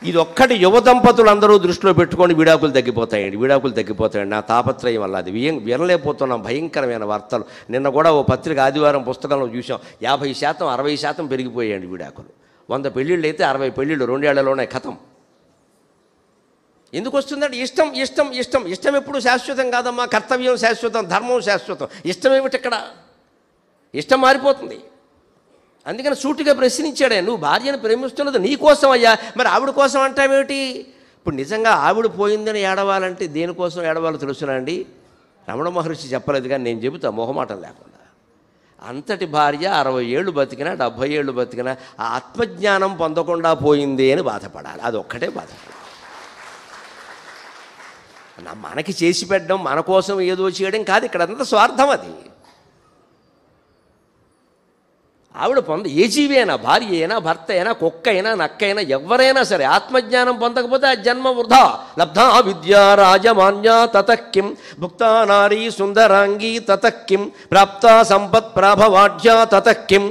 ఇది ఒక్కటి యువ దంపతులు అందరూ దృష్టిలో పెట్టుకొని విడాకులు తగ్గిపోతాయండి. నా తాపత్రయం వల్ల అది వినలేకపోతున్నాం. భయంకరమైన వార్తలు. నిన్న కూడా ఓ పత్రిక ఆదివారం పుస్తకంలో చూసాం. 50% 60% పెరిగిపోయాయండి విడాకులు. 100 పెళ్ళిళ్ళు అయితే 60 పెళ్ళిళ్ళు 2 ఏళ్లలోనే ఖతం. ఎందుకు వస్తుందంటే ఇష్టం ఎప్పుడు శాశ్వతం కాదమ్మా. కర్తవ్యం శాశ్వతం, ధర్మం శాశ్వతం. ఇష్టం ఏమిటి ఇక్కడ? ఇష్టం మారిపోతుంది. అందుకని సూటిగా ప్రశ్నించాడే, నువ్వు భార్యను ప్రేమిస్తున్నది నీ కోసం అయ్యా, మరి ఆవిడ కోసం అంటావేమిటి? ఇప్పుడు నిజంగా ఆవిడ పోయిందని ఏడవాలంటే దేనికోసం ఏడవాలో తెలుసునండి. రమణ మహర్షి చెప్పలేదు, కానీ నేను చెబుతా మొహమాటం లేకుండా. అంతటి భార్య 60 ఏళ్ళు బతికినా 70 ఏళ్ళు బతికినా ఆత్మజ్ఞానం పొందకుండా పోయింది అని బాధపడాలి. అదొక్కటే బాధపడాలి. మనకి చేసి పెట్టడం, మన కోసం ఏదో చేయడం కాదు ఇక్కడ. అంత స్వార్థం అది. ఆవిడ ఏ జీవి అయినా, భార్య అయినా, భర్త అయినా, కుక్క అయినా, నక్క అయినా, ఎవరైనా సరే ఆత్మజ్ఞానం పొందకపోతే ఆ జన్మ వృధా. లబ్ధా విద్యా రాజమాన్యా తతఃకిం భుక్తా నారీ సుందరాంగీ తతఃకిం ప్రాప్తా సంపత్ ప్రాభవాఢ్యా తతఃకిం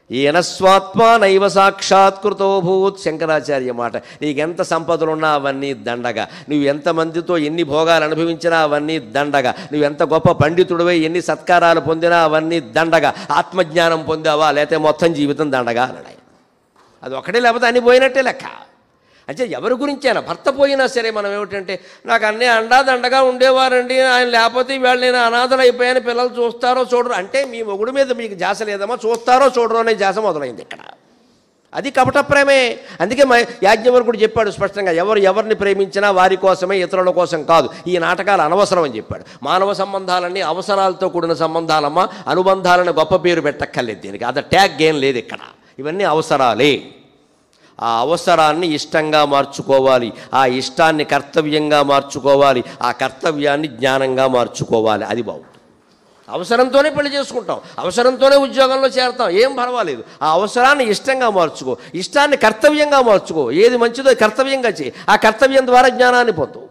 ఏన స్వాత్మా నైవ సాక్షాత్కృతో భూత్. శంకరాచార్య మాట. నీకెంత సంపదలున్నా అవన్నీ దండగా, నువ్వు ఎంతమందితో ఎన్ని భోగాలు అనుభవించినా అవన్నీ దండగా, నువ్వు ఎంత గొప్ప పండితుడివై ఎన్ని సత్కారాలు పొందినా అవన్నీ దండగా. ఆత్మజ్ఞానం పొందావా లేకపోతే మొత్తం జీవితం దండగా అన్నాడు. అది ఒకటే, లేకపోతే అన్ని పోయినట్టే లెక్క. అంటే ఎవరి గురించైనా, భర్త పోయినా సరే మనం ఏమిటంటే, నాకు అన్నీ అండాదండగా ఉండేవారండి, ఆయన లేకపోతే ఇవాళ నేను అనాథలు అయిపోయాను, పిల్లలు చూస్తారో చూడరు అంటే మీ మొగుడు మీద మీకు జాస లేదమ్మా. చూస్తారో చూడరో అనే జాస మొదలైంది ఇక్కడ. అది కపట ప్రేమే. అందుకే యాజ్ఞవల్కుడు చెప్పాడు స్పష్టంగా, ఎవరిని ప్రేమించినా వారి కోసమే, ఇతరుల కోసం కాదు. ఈ నాటకాలు అనవసరం అని చెప్పాడు. మానవ సంబంధాలన్నీ అవసరాలతో కూడిన సంబంధాలమ్మా. అనుబంధాలను గొప్ప పేరు పెట్టక్కర్లేదు దీనికి. అది ట్యాగ్ ఏం లేదు ఇక్కడ. ఇవన్నీ అవసరాలే. ఆ అవసరాన్ని ఇష్టంగా మార్చుకోవాలి, ఆ ఇష్టాన్ని కర్తవ్యంగా మార్చుకోవాలి, ఆ కర్తవ్యాన్ని జ్ఞానంగా మార్చుకోవాలి. అది బాగుంటుంది. అవసరంతోనే పెళ్లి చేసుకుంటాం, అవసరంతోనే ఉద్యోగంలో చేరతాం, ఏం పర్వాలేదు. ఆ అవసరాన్ని ఇష్టంగా మార్చుకో, ఇష్టాన్ని కర్తవ్యంగా మార్చుకో. ఏది మంచిదో కర్తవ్యంగా చేయి. ఆ కర్తవ్యం ద్వారా జ్ఞానాన్ని పొందు.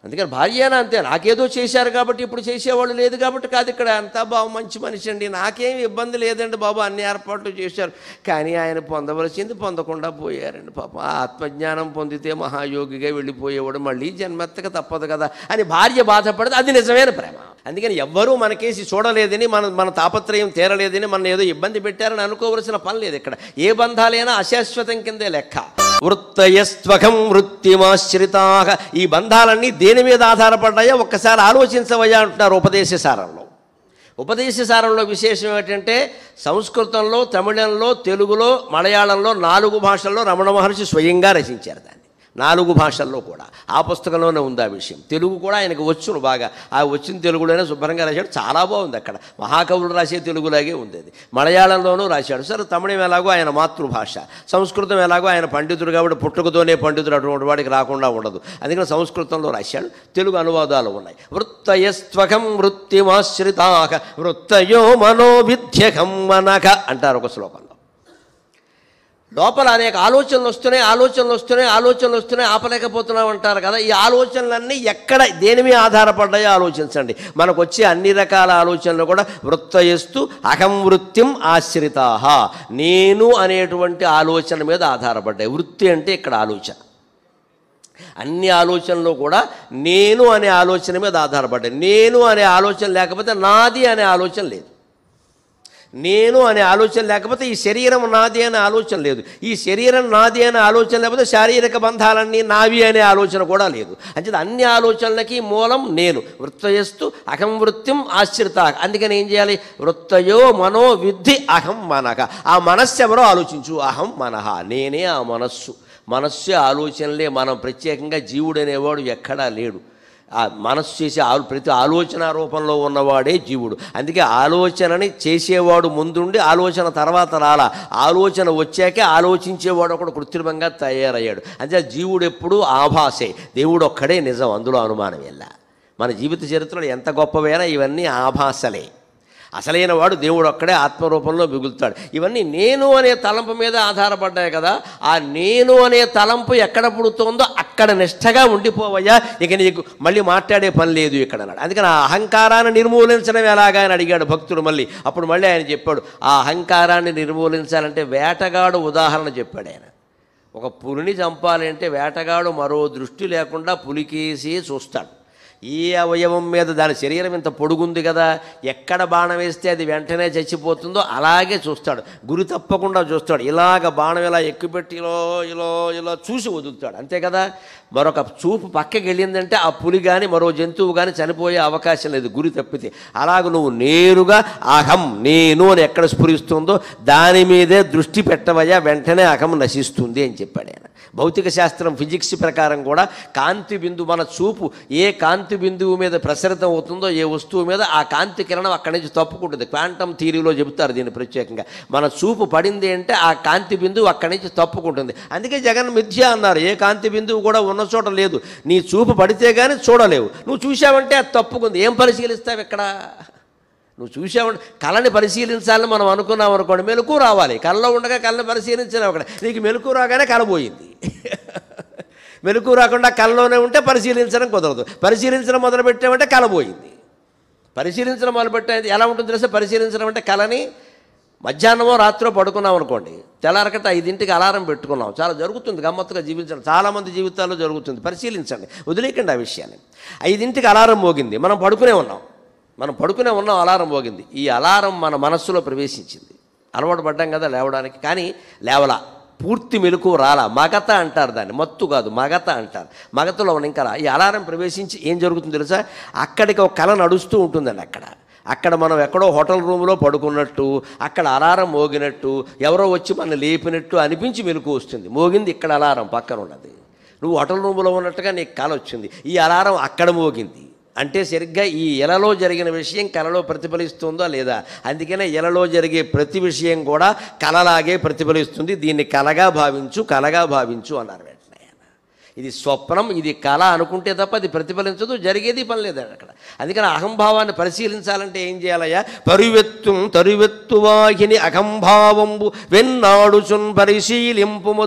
అందుకని భార్య అయినా అంతే. నాకేదో చేశారు కాబట్టి ఇప్పుడు చేసేవాళ్ళు లేదు కాబట్టి కాదు ఇక్కడ. అంతా బాబు మంచి మనిషి అండి, నాకేం ఇబ్బంది లేదండి బాబు, అన్ని ఏర్పాట్లు చేశారు, కానీ ఆయన పొందవలసింది పొందకుండా పోయారండి పాపం. ఆత్మజ్ఞానం పొందితే మహాయోగిగా వెళ్ళిపోయేవాడు, మళ్ళీ జన్మెత్తక తప్పదు కదా అని భార్య బాధపడదు. అది నిజమైన ప్రేమ. అందుకని ఎవ్వరూ మనకేసి చూడలేదని, మన తాపత్రయం తీరలేదని, మన ఏదో ఇబ్బంది పెట్టారని అనుకోవలసిన పని లేదు ఇక్కడ. ఏ బంధాలైనా అశాశ్వతం కిందే లెక్క. వృత్తయస్త్వకం వృత్తిమాశ్రితాః. ఈ బంధాలన్నీ దేని మీద ఆధారపడ్డాయో ఒక్కసారి ఆలోచించవయ్యా అంటున్నారు ఉపదేశసారంలో. ఉపదేశసారంలో విశేషం ఏమిటంటే, సంస్కృతంలో, తమిళంలో, తెలుగులో, మలయాళంలో 4 భాషల్లో రమణ మహర్షి స్వయంగా రచించారు దాన్ని. 4 భాషల్లో కూడా. ఆ పుస్తకంలోనే ఉంది ఆ విషయం. తెలుగు కూడా ఆయనకు వచ్చును బాగా. ఆ వచ్చిన తెలుగులోనే శుభ్రంగా రాశాడు. చాలా బాగుంది అక్కడ. మహాకవులు రాసే తెలుగులాగే ఉంది అది. మలయాళంలోనూ రాశాడు. సరే, తమిళం ఎలాగో ఆయన మాతృభాష, సంస్కృతం ఎలాగో ఆయన పండితుడు కాబట్టి పుట్టుకతోనే పండితుడు, అటువంటి వాడికి రాకుండా ఉండదు. అందుకని సంస్కృతంలో రాశాడు. తెలుగు అనువాదాలు ఉన్నాయి. వృత్తయస్త్వకం వృత్తిమాశ్రితాః వృత్తయో మనోవిద్యకం మనక అంటారు ఒక శ్లోకంలో. లోపల అనేక ఆలోచనలు వస్తున్నాయి, ఆపలేకపోతున్నాం అంటారు కదా. ఈ ఆలోచనలన్నీ ఎక్కడ దేని మీద ఆధారపడ్డాయో ఆలోచించండి. మనకు వచ్చే అన్ని రకాల ఆలోచనలు కూడా వృత్తయస్తు అహం వృత్తిం ఆశ్రితాః, నేను అనేటువంటి ఆలోచన మీద ఆధారపడ్డాయి. వృత్తి అంటే ఇక్కడ ఆలోచన. అన్ని ఆలోచనలు కూడా నేను అనే ఆలోచన మీద ఆధారపడ్డాయి. నేను అనే ఆలోచన లేకపోతే నాది అనే ఆలోచన లేదు. నేను అనే ఆలోచన లేకపోతే ఈ శరీరం నాది అనే ఆలోచన లేదు. ఈ శరీరం నాది అనే ఆలోచన లేకపోతే శారీరక బంధాలన్నీ నావి అనే ఆలోచన కూడా లేదు. అంటే అన్ని ఆలోచనలకి మూలం నేను. వృత్తయస్తు అహం వృత్తిం ఆశ్రిత. అందుకని ఏం చేయాలి? వృత్తయో మనో విద్ధి అహం మనక. ఆ మనస్సు ఎవరో ఆలోచించు. అహం మనహ, నేనే ఆ మనస్సు. మనస్సు ఆలోచనలే. మనం ప్రత్యేకంగా జీవుడు అనేవాడు ఎక్కడా లేడు. ఆ మనస్సు చేసే ప్రతి ఆలోచన రూపంలో ఉన్నవాడే జీవుడు. అందుకే ఆలోచనని చేసేవాడు ముందుండి ఆలోచన తర్వాత రాలా. ఆలోచన వచ్చాకే ఆలోచించేవాడు ఒకడు కృత్రిమంగా తయారయ్యాడు. అంతే జీవుడు ఎప్పుడూ ఆభాసే, దేవుడు ఒక్కడే నిజం, అందులో అనుమానం ఎలా. మన జీవిత చరిత్రలో ఎంత గొప్పవైనా ఇవన్నీ ఆభాసలే. అసలైన వాడు దేవుడు ఒక్కడే ఆత్మరూపంలో మిగులుతాడు. ఇవన్నీ నేను అనే తలంపు మీద ఆధారపడ్డాయి కదా. ఆ నేను అనే తలంపు ఎక్కడ పుడుతుందో అక్కడ నిష్ఠగా ఉండిపోవయ్యా, ఇక నీకు మళ్ళీ మాట్లాడే పని లేదు ఇక్కడ అన్నాడు. అందుకని ఆ అహంకారాన్ని నిర్మూలించడం ఎలాగా అని అడిగాడు భక్తుడు. అప్పుడు మళ్ళీ ఆయన చెప్పాడు, ఆ అహంకారాన్ని నిర్మూలించాలంటే వేటగాడు ఉదాహరణ చెప్పాడు ఆయన. ఒక పులిని చంపాలంటే వేటగాడు మరో దృష్టి లేకుండా పులికేసి చూస్తాడు. ఈ అవయవం మీద దాని శరీరం ఇంత పొడుగుంది కదా, ఎక్కడ బాణం వేస్తే అది వెంటనే చచ్చిపోతుందో అలాగే చూస్తాడు. గురి తప్పకుండా చూస్తాడు. ఇలాగ బాణం ఇలా ఎక్కుపెట్టి ఇలా ఇలా ఇలా చూసి వదులుతాడు, అంతే కదా. మరొక చూపు పక్కకి వెళ్ళిందంటే ఆ పులి కానీ మరో జంతువు కానీ చనిపోయే అవకాశం లేదు, గురి తప్పితే. అలాగ నువ్వు నేరుగా అహం నేను అని ఎక్కడ స్ఫురిస్తుందో దాని మీదే దృష్టి పెట్టవయ్యా, వెంటనే అహం నశిస్తుంది అని చెప్పాడు ఆయన. భౌతిక శాస్త్రం ఫిజిక్స్ ప్రకారం కూడా కాంతి బిందువు, మన చూపు ఏ కాంతి బిందువు మీద ప్రసరితం అవుతుందో ఏ వస్తువు మీద ఆ కాంతి కిరణం అక్కడి నుంచి తప్పుకుంటుంది. క్వాంటమ్ థియరీలో చెబుతారు దీన్ని ప్రత్యేకంగా. మన చూపు పడింది అంటే ఆ కాంతి బిందువు అక్కడి నుంచి తప్పుకుంటుంది. అందుకే జగన్ మిథ్య అన్నారు. ఏ కాంతి బిందువు కూడా ఉన్న చోట లేదు. నీ చూపు పడితే కానీ చూడలేవు. నువ్వు చూసావంటే అది తప్పుకుంది. ఏం పరిశీలిస్తావు ఇక్కడ? నువ్వు చూసావంటే కళని పరిశీలించాలని మనం అనుకున్నాం అనుకోండి, మెలకు రావాలి. కళలో ఉండగా కళని పరిశీలించలేవు. అక్కడ నీకు మెలకు రాగానే కళ పోయింది. మెలకు రాకుండా కళలోనే ఉంటే పరిశీలించడం కుదరదు. పరిశీలించడం మొదలుపెట్టామంటే కళ పోయింది. పరిశీలించడం మొదలుపెట్టే ఎలా ఉంటుంది తెలుసా? పరిశీలించడం అంటే కళని మధ్యాహ్నమో రాత్రో పడుకున్నాం అనుకోండి, తెల్లారకట 5ంటికి అలారం పెట్టుకున్నాం. చాలా జరుగుతుంది, గమ్మత్తుగా జీవించడం చాలామంది జీవితాల్లో జరుగుతుంది. పరిశీలించండి, వదిలేకండి ఆ విషయాన్ని. 5ంటికి అలారం మోగింది, మనం పడుకునే ఉన్నాం. అలారం మోగింది. ఈ అలారం మన మనస్సులో ప్రవేశించింది. అలవాటు పడ్డాం కదా లేవడానికి, కానీ లేవలా, పూర్తి మెలకు రాలా. మగత అంటారు దాన్ని, మత్తు కాదు, మగత అంటారు. మగతలో ఉన్న ఇంకా ఈ అలారం ప్రవేశించి ఏం జరుగుతుందో తెలుసా? అక్కడికి ఒక కళ నడుస్తూ ఉంటుందండి. అక్కడ మనం ఎక్కడో హోటల్ రూమ్లో పడుకున్నట్టు, అక్కడ అలారం మోగినట్టు, ఎవరో వచ్చి మన లేపినట్టు అనిపించి మెలకు వస్తుంది. మోగింది ఇక్కడ అలారం పక్కన ఉన్నది, నువ్వు హోటల్ రూమ్లో ఉన్నట్టుగా నీకు కళ వచ్చింది. ఈ అలారం అక్కడ మోగింది అంటే సరిగ్గా ఈ ఎలలో జరిగిన విషయం కళలో ప్రతిఫలిస్తుందా లేదా? అందుకనే ఎలలో జరిగే ప్రతి విషయం కూడా కళలాగే ప్రతిఫలిస్తుంది. దీన్ని కళగా భావించు అన్నారు వెంటనే. ఇది స్వప్నం, ఇది కళ అనుకుంటే తప్ప అది ప్రతిఫలించదు, జరిగేది పని లేదండి అక్కడ. అందుకని అహంభావాన్ని పరిశీలించాలంటే ఏం చేయాలయ్యా? తరువెత్తువాహిని అహంభావంబు వెన్నాడుచున్ పరిశీలింపుము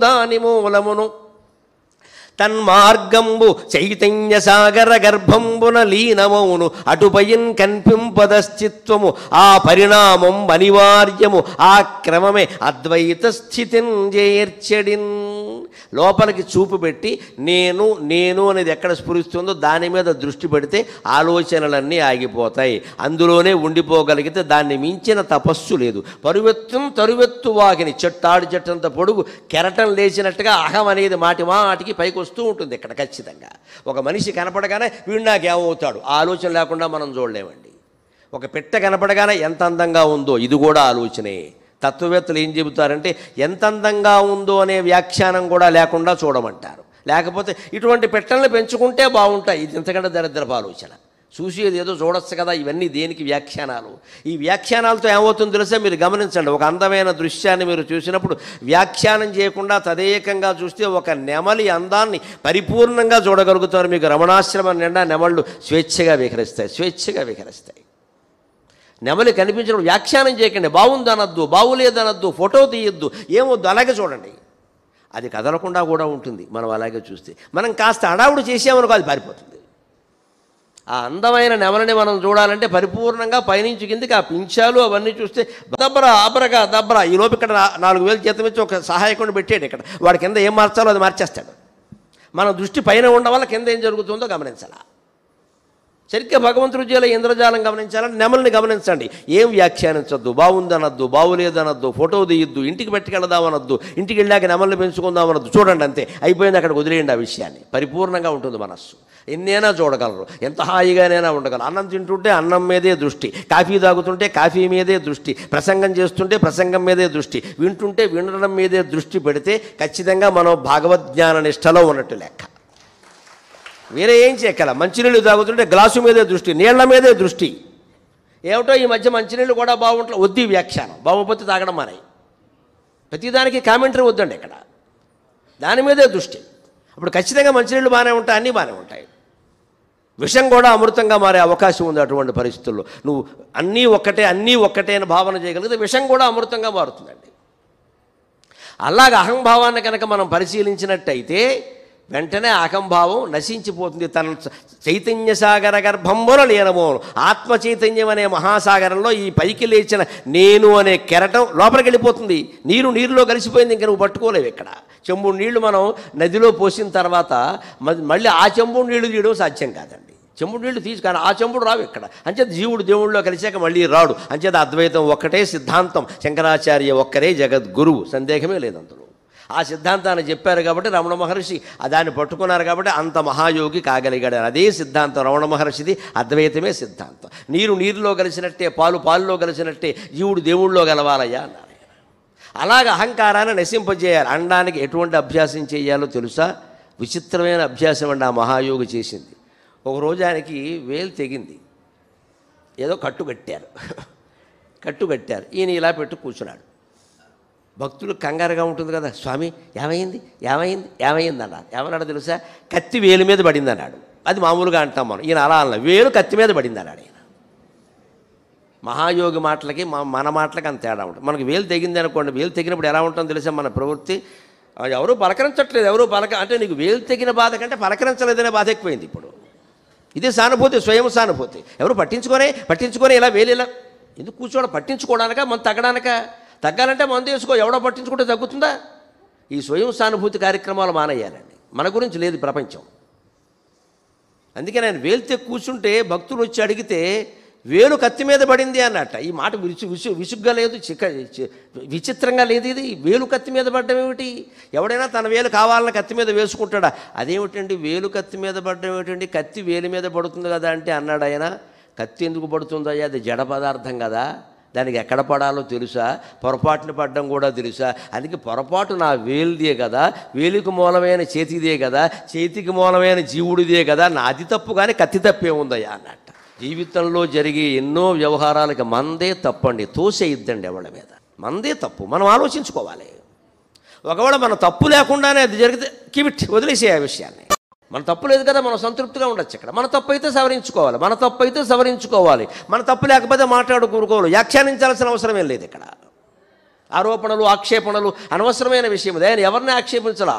దాని మూలమును తన్మార్గంబు చైతన్య సాగర గర్భంబున లీనమౌను అటుపైన్ కన్పింపదశ్చిత్వము ఆ పరిణామం అనివార్యము ఆ క్రమమే అద్వైత స్థితిని చేర్చడిన్. లోపలికి చూపు పెట్టి నేను అనేది ఎక్కడ స్ఫురిస్తుందో దాని మీద దృష్టి పెడితే ఆలోచనలన్నీ ఆగిపోతాయి. అందులోనే ఉండిపోగలిగితే దాన్ని మించిన తపస్సు లేదు. తరువెత్తు వాకిని చెట్టాడు చెట్టంత పొడుగు కెరటం లేచినట్టుగా అహం అనేది మాటికి పైకి వస్తూ ఉంటుంది. ఇక్కడ ఖచ్చితంగా ఒక మనిషి కనపడగానే వీడు నాకేమవుతాడు ఆలోచన లేకుండా మనం చూడలేమండి. ఒక పిట్ట కనపడగానే ఎంత అందంగా ఉందో ఇది కూడా ఆలోచనే. తత్వవేత్తలు ఏం చెబుతారంటే ఎంత అందంగా ఉందో అనే వ్యాఖ్యానం కూడా లేకుండా చూడమంటారు. లేకపోతే ఇటువంటి పెట్టలను పెంచుకుంటే బాగుంటాయి, ఇది ఇంతకంటే దరిద్రపు ఆలోచన. చూసేది ఏదో చూడొచ్చు కదా. ఇవన్నీ దేనికి వ్యాఖ్యానాలు? ఈ వ్యాఖ్యానాలతో ఏమవుతుందో తెలుసా? మీరు గమనించండి. ఒక అందమైన దృశ్యాన్ని మీరు చూసినప్పుడు వ్యాఖ్యానం చేయకుండా తదేకంగా చూస్తే ఒక నెమలి అందాన్ని పరిపూర్ణంగా చూడగలుగుతారు. మీకు రమణాశ్రమం నిండా నెమళ్ళు స్వేచ్ఛగా విహరిస్తాయి. నెమలి కనిపించినప్పుడు వ్యాఖ్యానం చేయకండి. బాగుందనద్దు, బాగులేదనద్దు, ఫోటో తీయొద్దు, ఏమొద్దు, అలాగే చూడండి. అది కదలకుండా కూడా ఉంటుంది మనం అలాగే చూస్తే. మనం కాస్త అడావుడు చేసామనుకో అది పారిపోతుంది. ఆ అందమైన నెమలని మనం చూడాలంటే పరిపూర్ణంగా పైనుంచి కిందికి ఆ పింఛాలు అవన్నీ చూస్తే దబ్రా ఈ లోపు ఇక్కడ 4000 జీతం ఇచ్చి ఒక సహాయకుడిని పెట్టాడు. ఇక్కడ వాడి కింద ఏం మార్చాలో అది మార్చేస్తాడు. మన దృష్టి పైన ఉండడం వల్ల కింద ఏం జరుగుతుందో గమనించాలా. సరిగ్గా భగవంతుడి చేయాలి. ఇంద్రజాలం గమనించాలని నెమల్ని గమనించండి. ఏం వ్యాఖ్యానించొద్దు, బాగుందనద్దు, బాగులేదనద్దు, ఫోటో తీయొద్దు, ఇంటికి పెట్టుకెళ్దామనద్దు, ఇంటికి వెళ్ళాక నెమల్ని పెంచుకుందామనద్దు. చూడండి అంతే, అయిపోయింది. అక్కడికి వదిలేయండి ఆ విషయాన్ని. పరిపూర్ణంగా ఉంటుంది మనస్సు. ఎన్నైనా చూడగలరు, ఎంత హాయిగానైనా ఉండగలరు. అన్నం తింటుంటే అన్నం మీదే దృష్టి, కాఫీ తాగుతుంటే కాఫీ మీదే దృష్టి, ప్రసంగం చేస్తుంటే ప్రసంగం మీదే దృష్టి, వింటుంటే వినడం మీదే దృష్టి పెడితే ఖచ్చితంగా మనం భగవద్జ్ఞాన నిష్టలో ఉన్నట్టు లెక్క. వేరే ఏం చేయగల? మంచినీళ్ళు తాగుతుంటే గ్లాసు మీదే దృష్టి, నీళ్ల మీదే దృష్టి. ఏమిటో ఈ మధ్య మంచినీళ్ళు కూడా బాగుంటుంది, వద్దు వ్యాఖ్యానం, బాగుపోతే తాగడం మానేయి. ప్రతిదానికి కామెంటరీ వద్దండి ఇక్కడ, దాని మీదే దృష్టి. అప్పుడు ఖచ్చితంగా మంచినీళ్ళు బాగానే ఉంటాయి, అన్నీ బాగానే ఉంటాయి. విషం కూడా అమృతంగా మారే అవకాశం ఉంది. అటువంటి పరిస్థితుల్లో నువ్వు అన్నీ ఒక్కటే అని భావన చేయగలిగితే విషం కూడా అమృతంగా మారుతుందండి. అలాగ అహంభావాన్ని కనుక మనం పరిశీలించినట్టయితే వెంటనే అహంభావం నశించిపోతుంది. తన చైతన్య సాగర గర్భంబున లీనమోను. ఆత్మ చైతన్యం అనే మహాసాగరంలో ఈ పైకి లేచిన నేను అనే కెరటం లోపలికి వెళ్ళిపోతుంది. నీరులో కలిసిపోయింది, ఇంక నువ్వు పట్టుకోలేవు. ఇక్కడ చెంబుడు నీళ్లు మనం నదిలో పోసిన తర్వాత మళ్ళీ ఆ చెంబుడు నీళ్లు తీయడం సాధ్యం కాదండి. చెంబుడు నీళ్లు కానీ ఆ చెంబుడు రావు ఇక్కడ. అంచేత జీవుడు దేవుడిలో కలిసాక మళ్ళీ రాడు. అంచేత అద్వైతం ఒక్కటే సిద్ధాంతం, శంకరాచార్య ఒక్కరే జగద్గురువు, సందేహమే లేదు అందులో. ఆ సిద్ధాంతాన్ని చెప్పారు కాబట్టి రమణ మహర్షి దాన్ని పట్టుకున్నారు కాబట్టి అంత మహాయోగి కాగలిగాడు. అదే సిద్ధాంతం రమణ మహర్షిది, అద్వైతమే సిద్ధాంతం. నీరులో కలిసినట్టే, పాలులో కలిసినట్టే జీవుడు దేవుళ్ళలో గలవాలయ్యా అన్నారు. అలాగ అహంకారాన్ని నశింపజేయాలి. అనడానికి ఎటువంటి అభ్యాసం చేయాలో తెలుసా? విచిత్రమైన అభ్యాసం అండి ఆ మహాయోగి చేసింది. ఒకరోజు ఆయనకి వేలు తెగింది, ఏదో కట్టుకట్టారు. ఈయన ఇలా పెట్టు కూర్చున్నాడు. భక్తులు కంగారుగా ఉంటుంది కదా, స్వామి ఏమైంది అన్నారు. ఏమన్నాడు తెలుసా? కత్తి వేలు మీద పడింది అన్నాడు. అది మామూలుగా అంటాం మనం. ఈయన అలా అన్న, వేలు కత్తి మీద పడింది అన్నాడు ఈయన. మహాయోగి మాటలకి మన మాటలకి అంత తేడా ఉంటుంది. మనకి వేలు తెగింది అనుకోండి, వేలు తెగినప్పుడు ఎలా ఉంటుందో తెలుసా మన ప్రవృత్తి? ఎవరూ పలకరించట్లేదు, అంటే నీకు వేలు తెగిన బాధ కంటే పలకరించలేదనే బాధ ఎక్కువైంది ఇప్పుడు. ఇదే సానుభూతి, స్వయం సానుభూతి. ఎవరు పట్టించుకొని ఇలా వేలు ఇలా ఎందుకు కూర్చోవడం? పట్టించుకోవడానిక, మన తగ్గాలంటే మందు వేసుకో, ఎవడో పట్టించుకుంటే తగ్గుతుందా? ఈ స్వయం సానుభూతి కార్యక్రమాలు మానేయాలండి. మన గురించి లేదు ప్రపంచం. అందుకే నేను వేలితే కూర్చుంటే భక్తులు వచ్చి అడిగితే వేలు కత్తి మీద పడింది అన్నట్ట. ఈ మాట విసుగ్గా లేదు, విచిత్రంగా లేదు. ఇది వేలు కత్తి మీద పడ్డం ఏమిటి? ఎవడైనా తన వేలు కావాలని కత్తి మీద వేసుకుంటాడా? అదేమిటండి వేలు కత్తి మీద పడ్డం ఏమిటండి? కత్తి వేలు మీద పడుతుంది కదా అంటే అన్నాడు ఆయన. కత్తి ఎందుకు పడుతుందయ్యా? అది జడ పదార్థం కదా, దానికి ఎక్కడ పడాలో తెలుసా? పొరపాటుని పడ్డం కూడా తెలుసా? అందుకే పొరపాటు నా వేలుదే కదా, వేలుకు మూలమైన చేతిదే కదా, చేతికి మూలమైన జీవుడిదే కదా, నాది తప్పు కానీ కత్తి తప్పే ఉందయ్యా అన్నట్ట. జీవితంలో జరిగే ఎన్నో వ్యవహారాలకి మందే తప్పండి, తోసేయిద్దండి ఎవరి మీద. మందే తప్పు, మనం ఆలోచించుకోవాలి. ఒకవేళ మన తప్పు లేకుండానే అది జరిగితే కివిట్ వదిలేసే ఆ విషయాన్ని. మన తప్పు లేదు కదా, మనం సంతృప్తిగా ఉండొచ్చు. ఇక్కడ మన తప్పు అయితే సవరించుకోవాలి, మన తప్పు లేకపోతే మాట్లాడుకోవాలి. వ్యాఖ్యానించాల్సిన అవసరం ఏం లేదు ఇక్కడ. ఆరోపణలు ఆక్షేపణలు అనవసరమైన విషయం. ఆయన ఎవరిని ఆక్షేపించాలా?